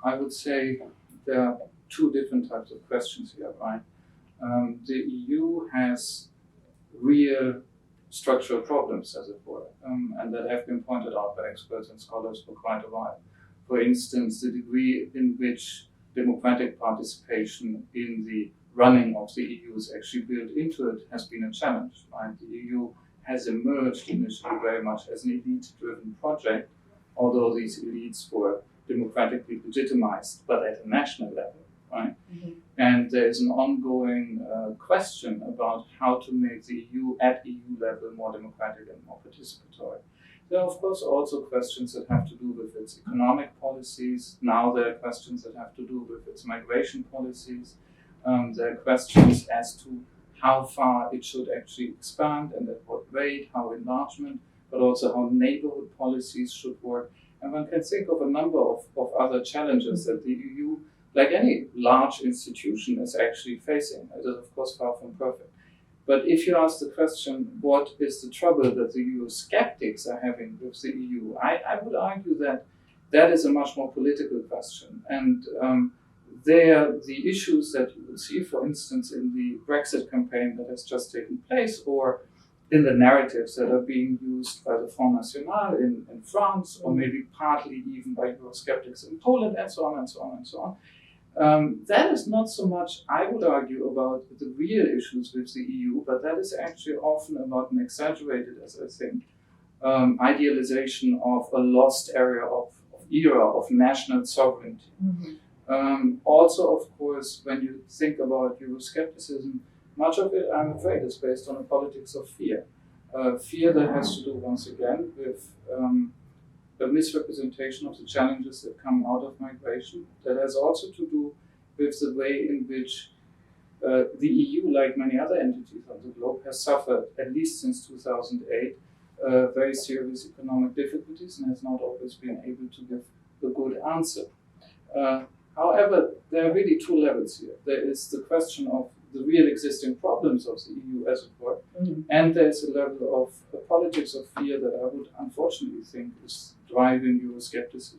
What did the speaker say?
I would say there are two different types of questions here, right? The EU has real structural problems, as it were, and that have been pointed out by experts and scholars for quite a while. For instance, the degree in which democratic participation in the running of the EU is actually built into it has been a challenge, right? The EU has emerged initially very much as an elite-driven project, although these elites were democratically legitimized, but at a national level, right? Mm-hmm. And there is an ongoing question about how to make the EU at EU level more democratic and more participatory. There are, of course, also questions that have to do with its economic policies. Now there are questions that have to do with its migration policies. There are questions as to how far it should actually expand and at what rate, how enlargement, but also how neighborhood policies should work. And one can think of a number of other challenges that the EU, like any large institution, is actually facing. It is, of course, far from perfect. But if you ask the question, what is the trouble that the Eurosceptics are having with the EU, I would argue that that is a much more political question. And the issues that you will see, for instance, in the Brexit campaign that has just taken place, or in the narratives that are being used by the Front National in France, or maybe partly even by Eurosceptics in Poland, and so on and so on and so on. That is not so much, I would argue, about the real issues with the EU, but that is actually often about an exaggerated, as I think, idealization of a lost era of national sovereignty. Mm-hmm. Also, of course, when you think about Euroscepticism, much of it, I'm afraid, is based on a politics of fear. Fear that has to do, once again, with the misrepresentation of the challenges that come out of migration. That has also to do with the way in which the EU, like many other entities on the globe, has suffered, at least since 2008, very serious economic difficulties and has not always been able to give a good answer. However, there are really two levels here. There is the question of the real existing problems of the EU, as it were, and there is a level of politics of fear that I would unfortunately think is driving Euroscepticism.